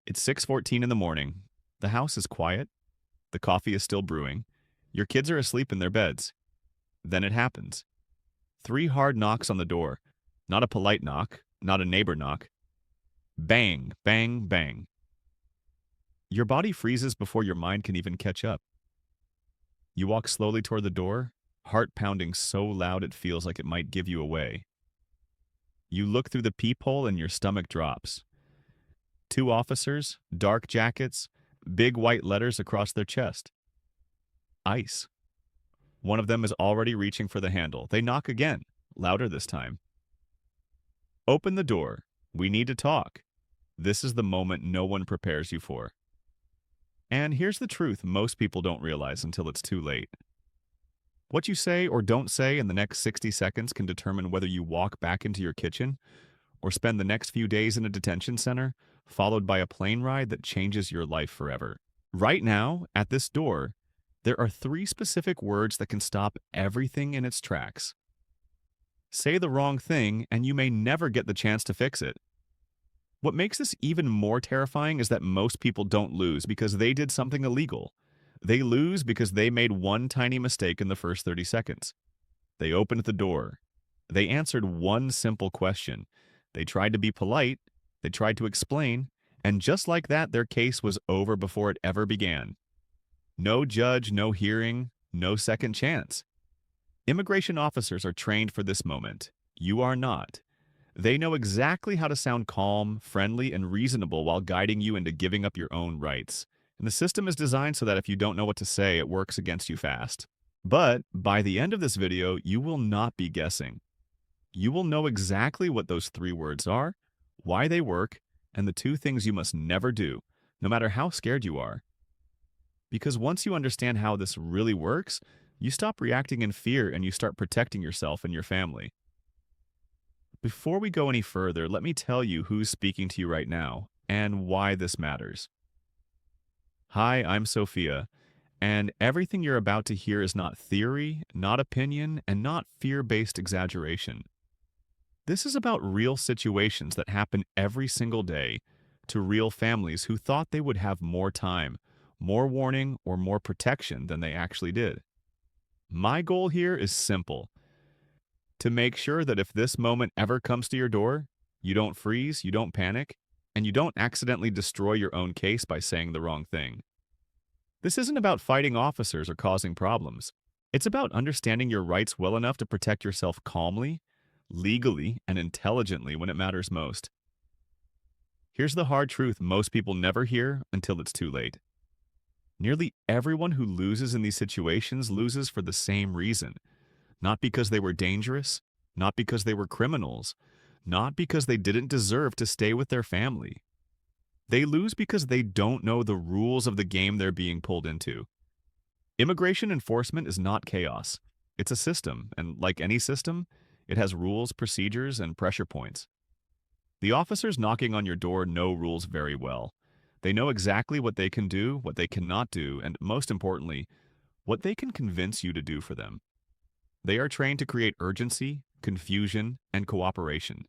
It's 6:14 in the morning. The house is quiet. The coffee is still brewing. Your kids are asleep in their beds. Then it happens. Three hard knocks on the door. Not a polite knock, not a neighbor knock. Bang, bang, bang. Your body freezes before your mind can even catch up. You walk slowly toward the door, heart pounding so loud it feels like it might give you away. You look through the peephole and your stomach drops. Two officers, dark jackets, big white letters across their chest. ICE. One of them is already reaching for the handle. They knock again, louder this time. Open the door. We need to talk. This is the moment no one prepares you for. And here's the truth most people don't realize until it's too late. What you say or don't say in the next 60 seconds can determine whether you walk back into your kitchen or spend the next few days in a detention center, followed by a plane ride that changes your life forever. Right now, at this door, there are three specific words that can stop everything in its tracks. Say the wrong thing, and you may never get the chance to fix it. What makes this even more terrifying is that most people don't lose because they did something illegal. They lose because they made one tiny mistake in the first 30 seconds. They opened the door. They answered one simple question. They tried to be polite. They tried to explain. And just like that, their case was over before it ever began. No judge, no hearing, no second chance. Immigration officers are trained for this moment. You are not. They know exactly how to sound calm, friendly, and reasonable while guiding you into giving up your own rights. And the system is designed so that if you don't know what to say, it works against you fast. But by the end of this video, you will not be guessing. You will know exactly what those three words are, why they work, and the two things you must never do, no matter how scared you are. Because once you understand how this really works, you stop reacting in fear and you start protecting yourself and your family. Before we go any further, let me tell you who's speaking to you right now and why this matters. Hi, I'm Sophia, and everything you're about to hear is not theory, not opinion, and not fear-based exaggeration. This is about real situations that happen every single day to real families who thought they would have more time, more warning, or more protection than they actually did. My goal here is simple: to make sure that if this moment ever comes to your door, you don't freeze, you don't panic, and you don't accidentally destroy your own case by saying the wrong thing. This isn't about fighting officers or causing problems. It's about understanding your rights well enough to protect yourself calmly, legally, and intelligently when it matters most. Here's the hard truth most people never hear until it's too late. Nearly everyone who loses in these situations loses for the same reason. Not because they were dangerous, not because they were criminals, not because they didn't deserve to stay with their family. They lose because they don't know the rules of the game they're being pulled into. Immigration enforcement is not chaos. It's a system, and like any system, it has rules, procedures, and pressure points. The officers knocking on your door know rules very well. They know exactly what they can do, what they cannot do, and most importantly, what they can convince you to do for them. They are trained to create urgency, confusion, and cooperation.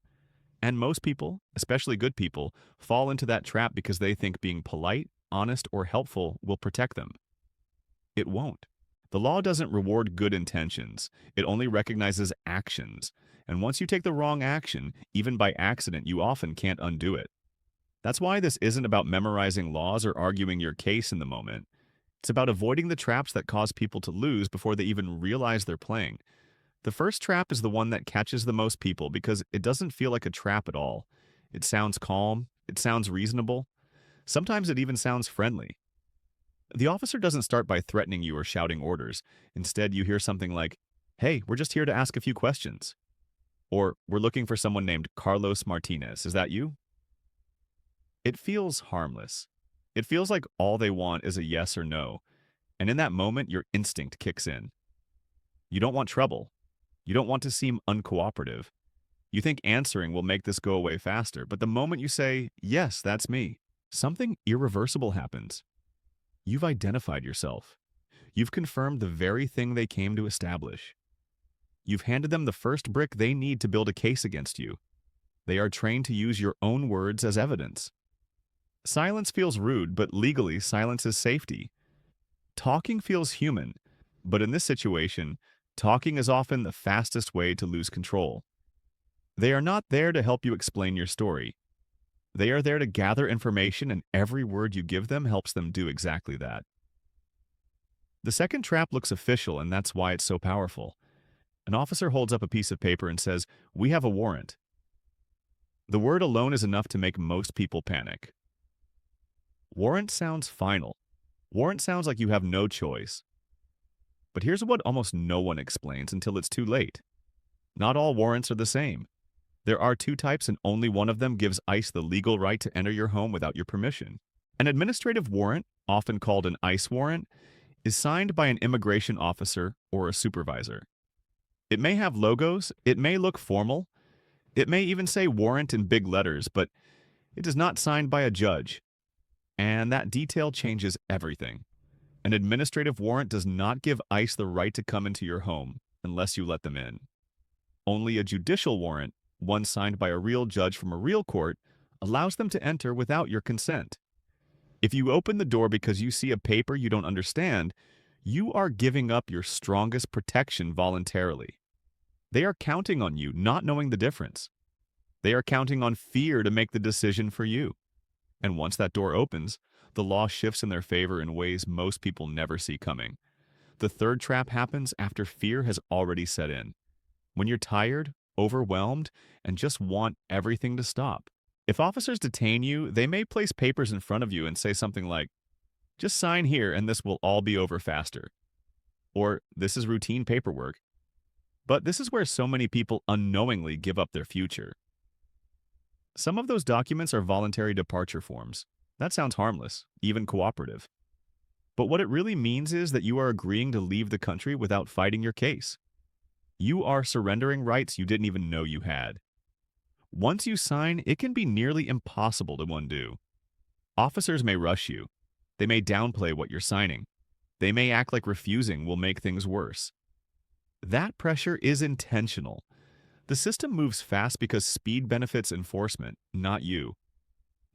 And most people, especially good people, fall into that trap because they think being polite, honest, or helpful will protect them. It won't. The law doesn't reward good intentions. It only recognizes actions. And once you take the wrong action, even by accident, you often can't undo it. That's why this isn't about memorizing laws or arguing your case in the moment. It's about avoiding the traps that cause people to lose before they even realize they're playing. The first trap is the one that catches the most people because it doesn't feel like a trap at all. It sounds calm, it sounds reasonable, sometimes it even sounds friendly. The officer doesn't start by threatening you or shouting orders. Instead, you hear something like, "Hey, we're just here to ask a few questions." Or, "We're looking for someone named Carlos Martinez. Is that you?" It feels harmless. It feels like all they want is a yes or no. And in that moment, your instinct kicks in. You don't want trouble. You don't want to seem uncooperative. You think answering will make this go away faster, but the moment you say, "Yes, that's me," something irreversible happens. You've identified yourself. You've confirmed the very thing they came to establish. You've handed them the first brick they need to build a case against you. They are trained to use your own words as evidence. Silence feels rude, but legally, silence is safety. Talking feels human, but in this situation, talking is often the fastest way to lose control. They are not there to help you explain your story. They are there to gather information, and every word you give them helps them do exactly that. The second trap looks official, and that's why it's so powerful. An officer holds up a piece of paper and says, "We have a warrant." The word alone is enough to make most people panic. Warrant sounds final. Warrant sounds like you have no choice. But here's what almost no one explains until it's too late. Not all warrants are the same. There are two types, and only one of them gives ICE the legal right to enter your home without your permission. An administrative warrant, often called an ICE warrant, is signed by an immigration officer or a supervisor. It may have logos, it may look formal, it may even say warrant in big letters, but it is not signed by a judge. And that detail changes everything. An administrative warrant does not give ICE the right to come into your home unless you let them in. Only a judicial warrant, one signed by a real judge from a real court, allows them to enter without your consent. If you open the door because you see a paper you don't understand, you are giving up your strongest protection voluntarily. They are counting on you not knowing the difference. They are counting on fear to make the decision for you. And once that door opens, the law shifts in their favor in ways most people never see coming. The third trap happens after fear has already set in. When you're tired, overwhelmed, and just want everything to stop. If officers detain you, they may place papers in front of you and say something like, "Just sign here and this will all be over faster." Or, "This is routine paperwork." But this is where so many people unknowingly give up their future. Some of those documents are voluntary departure forms. That sounds harmless, even cooperative. But what it really means is that you are agreeing to leave the country without fighting your case. You are surrendering rights you didn't even know you had. Once you sign, it can be nearly impossible to undo. Officers may rush you. They may downplay what you're signing. They may act like refusing will make things worse. That pressure is intentional. The system moves fast because speed benefits enforcement, not you.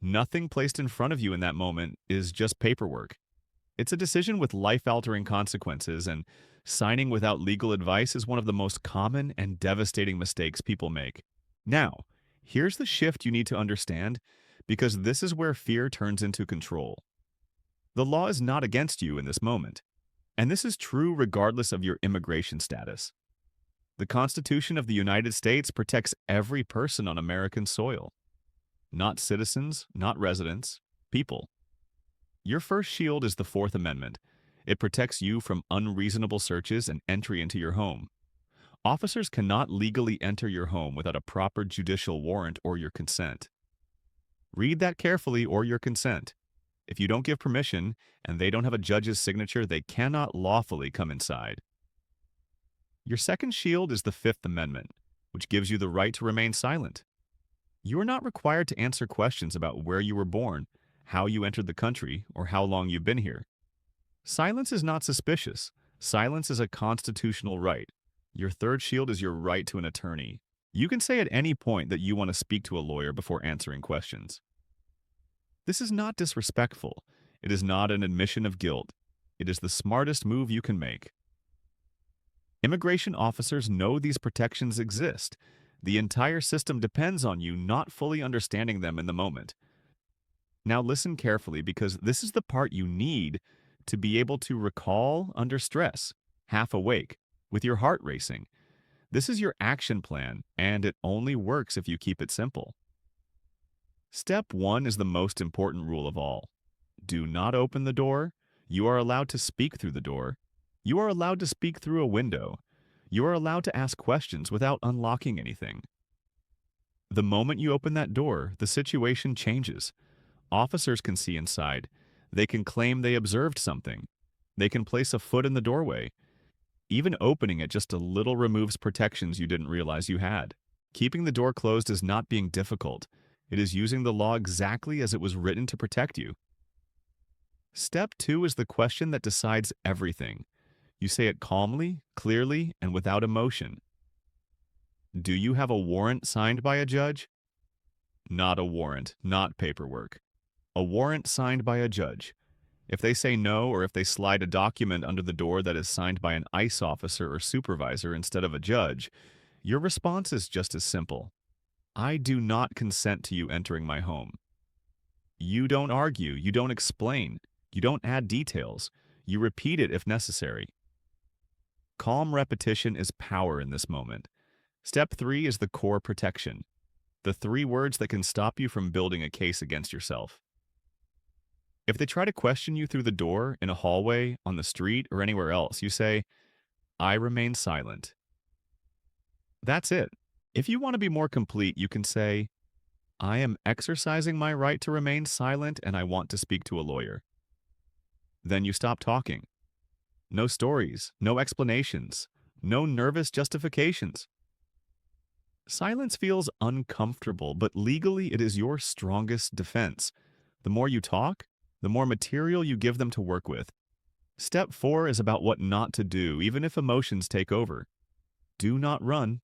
Nothing placed in front of you in that moment is just paperwork. It's a decision with life-altering consequences, and signing without legal advice is one of the most common and devastating mistakes people make. Now, here's the shift you need to understand, because this is where fear turns into control. The law is not against you in this moment, and this is true regardless of your immigration status. The Constitution of the United States protects every person on American soil. Not citizens, not residents, people. Your first shield is the Fourth Amendment. It protects you from unreasonable searches and entry into your home. Officers cannot legally enter your home without a proper judicial warrant or your consent. Read that carefully, or your consent. If you don't give permission and they don't have a judge's signature, they cannot lawfully come inside. Your second shield is the Fifth Amendment, which gives you the right to remain silent. You are not required to answer questions about where you were born, how you entered the country, or how long you've been here. Silence is not suspicious. Silence is a constitutional right. Your third shield is your right to an attorney. You can say at any point that you want to speak to a lawyer before answering questions. This is not disrespectful. It is not an admission of guilt. It is the smartest move you can make. Immigration officers know these protections exist. The entire system depends on you not fully understanding them in the moment. Now listen carefully, because this is the part you need to be able to recall under stress, half awake, with your heart racing. This is your action plan, and it only works if you keep it simple. Step 1 is the most important rule of all. Do not open the door. You are allowed to speak through the door. You are allowed to speak through a window. You are allowed to ask questions without unlocking anything. The moment you open that door, the situation changes. Officers can see inside. They can claim they observed something. They can place a foot in the doorway. Even opening it just a little removes protections you didn't realize you had. Keeping the door closed is not being difficult. It is using the law exactly as it was written to protect you. Step 2 is the question that decides everything. You say it calmly, clearly, and without emotion. Do you have a warrant signed by a judge? Not a warrant, not paperwork. A warrant signed by a judge. If they say no, or if they slide a document under the door that is signed by an ICE officer or supervisor instead of a judge, your response is just as simple. I do not consent to you entering my home. You don't argue, you don't explain, you don't add details, you repeat it if necessary. Calm repetition is power in this moment. Step 3 is the core protection, the 3 words that can stop you from building a case against yourself. If they try to question you through the door, in a hallway, on the street, or anywhere else, you say, I remain silent. That's it. If you want to be more complete, you can say, I am exercising my right to remain silent and I want to speak to a lawyer. Then you stop talking. No stories, no explanations, no nervous justifications. Silence feels uncomfortable, but legally it is your strongest defense. The more you talk, the more material you give them to work with. Step 4 is about what not to do, even if emotions take over. Do not run.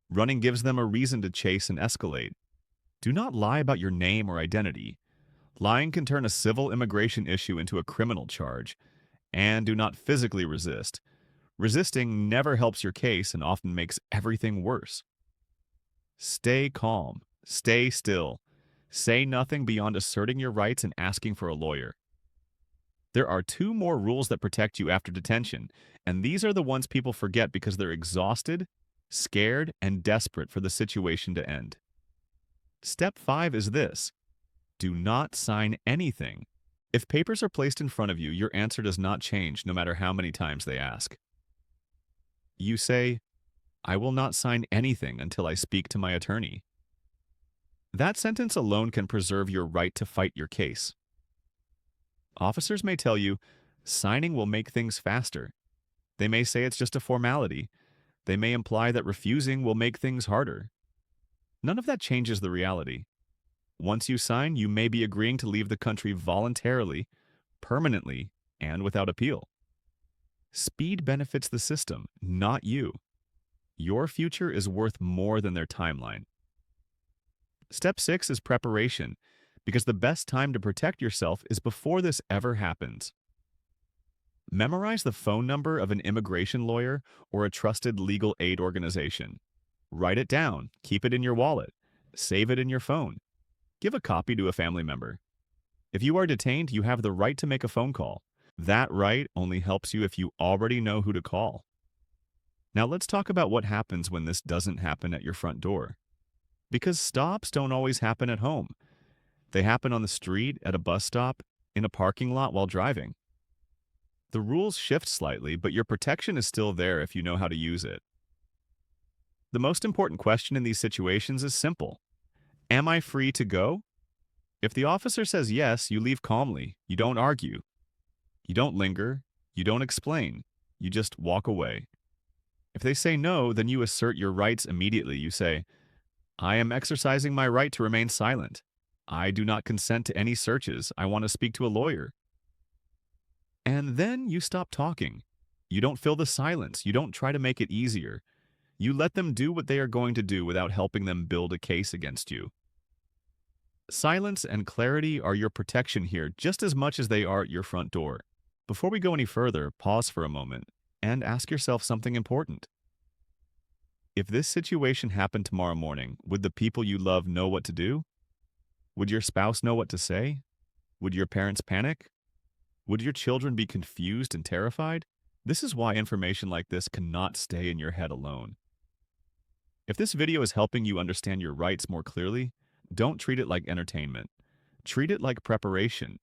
Running gives them a reason to chase and escalate. Do not lie about your name or identity. Lying can turn a civil immigration issue into a criminal charge. And do not physically resist. Resisting never helps your case and often makes everything worse. Stay calm. Stay still. Say nothing beyond asserting your rights and asking for a lawyer. There are 2 more rules that protect you after detention, and these are the ones people forget because they're exhausted, scared, and desperate for the situation to end. Step 5 is this: do not sign anything. If papers are placed in front of you, your answer does not change no matter how many times they ask. You say, I will not sign anything until I speak to my attorney. That sentence alone can preserve your right to fight your case. Officers may tell you, signing will make things faster. They may say it's just a formality. They may imply that refusing will make things harder. None of that changes the reality. Once you sign, you may be agreeing to leave the country voluntarily, permanently, and without appeal. Speed benefits the system, not you. Your future is worth more than their timeline. Step 6 is preparation, because the best time to protect yourself is before this ever happens. Memorize the phone number of an immigration lawyer or a trusted legal aid organization. Write it down, keep it in your wallet, save it in your phone. Give a copy to a family member. If you are detained, you have the right to make a phone call. That right only helps you if you already know who to call. Now let's talk about what happens when this doesn't happen at your front door. Because stops don't always happen at home. They happen on the street, at a bus stop, in a parking lot while driving. The rules shift slightly, but your protection is still there if you know how to use it. The most important question in these situations is simple. Am I free to go? If the officer says yes, you leave calmly. You don't argue. You don't linger. You don't explain. You just walk away. If they say no, then you assert your rights immediately. You say, I am exercising my right to remain silent. I do not consent to any searches. I want to speak to a lawyer. And then you stop talking. You don't fill the silence. You don't try to make it easier. You let them do what they are going to do without helping them build a case against you. Silence and clarity are your protection here just as much as they are at your front door. Before we go any further, pause for a moment and ask yourself something important. If this situation happened tomorrow morning, would the people you love know what to do? Would your spouse know what to say? Would your parents panic? Would your children be confused and terrified? This is why information like this cannot stay in your head alone. If this video is helping you understand your rights more clearly, don't treat it like entertainment. Treat it like preparation.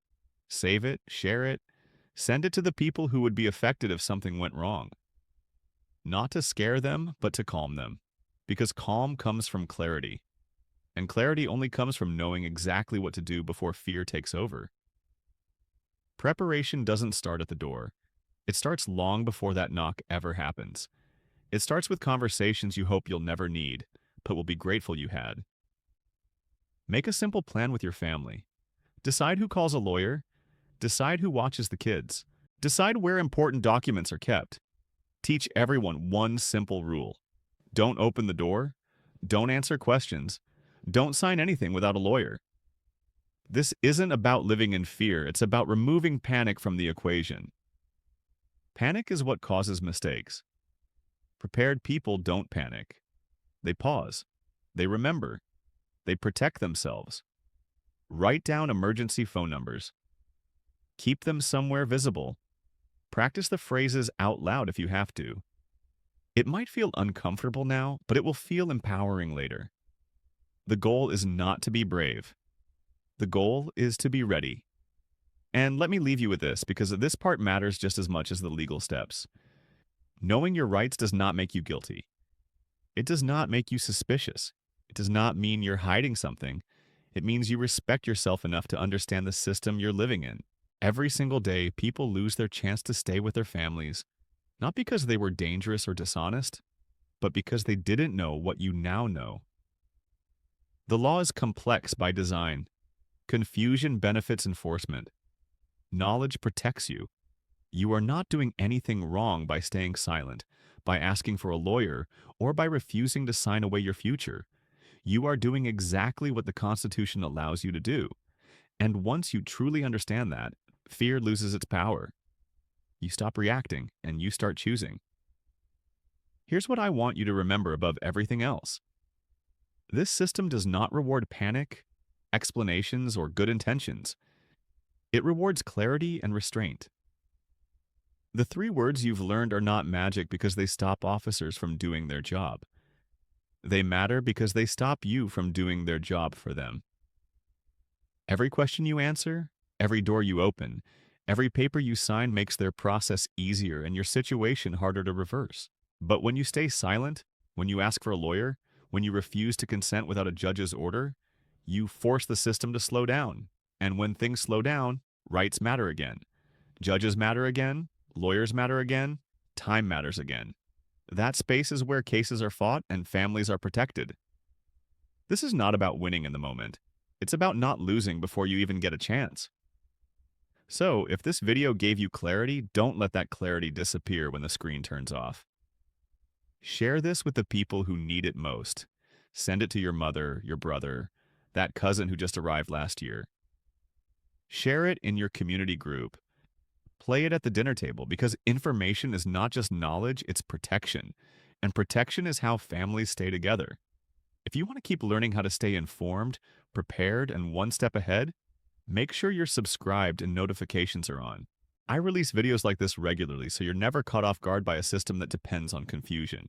Save it, share it, send it to the people who would be affected if something went wrong. Not to scare them, but to calm them. Because calm comes from clarity. And clarity only comes from knowing exactly what to do before fear takes over. Preparation doesn't start at the door. It starts long before that knock ever happens. It starts with conversations you hope you'll never need, but will be grateful you had. Make a simple plan with your family. Decide who calls a lawyer. Decide who watches the kids. Decide where important documents are kept. Teach everyone one simple rule. Don't open the door. Don't answer questions. Don't sign anything without a lawyer. This isn't about living in fear, it's about removing panic from the equation. Panic is what causes mistakes. Prepared people don't panic. They pause. They remember. They protect themselves. Write down emergency phone numbers. Keep them somewhere visible. Practice the phrases out loud if you have to. It might feel uncomfortable now, but it will feel empowering later. The goal is not to be brave. The goal is to be ready. And let me leave you with this, because this part matters just as much as the legal steps. Knowing your rights does not make you guilty. It does not make you suspicious. It does not mean you're hiding something. It means you respect yourself enough to understand the system you're living in. Every single day, people lose their chance to stay with their families, not because they were dangerous or dishonest, but because they didn't know what you now know. The law is complex by design. Confusion benefits enforcement. Knowledge protects you. You are not doing anything wrong by staying silent, by asking for a lawyer, or by refusing to sign away your future. You are doing exactly what the Constitution allows you to do. And once you truly understand that, fear loses its power. You stop reacting, and you start choosing. Here's what I want you to remember above everything else. This system does not reward panic, explanations, or good intentions. It rewards clarity and restraint. The 3 words you've learned are not magic because they stop officers from doing their job. They matter because they stop you from doing their job for them. Every question you answer, every door you open, every paper you sign makes their process easier and your situation harder to reverse. But when you stay silent, when you ask for a lawyer, when you refuse to consent without a judge's order, you force the system to slow down. And when things slow down, rights matter again. Judges matter again. Lawyers matter again. Time matters again. That space is where cases are fought and families are protected. This is not about winning in the moment. It's about not losing before you even get a chance. So, if this video gave you clarity, don't let that clarity disappear when the screen turns off. Share this with the people who need it most. Send it to your mother, your brother, that cousin who just arrived last year. Share it in your community group. Play it at the dinner table, because information is not just knowledge, it's protection. And protection is how families stay together. If you want to keep learning how to stay informed, prepared, and one step ahead, make sure you're subscribed and notifications are on. I release videos like this regularly, so you're never caught off guard by a system that depends on confusion.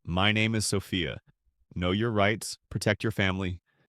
My name is Sophia. Know your rights, protect your family,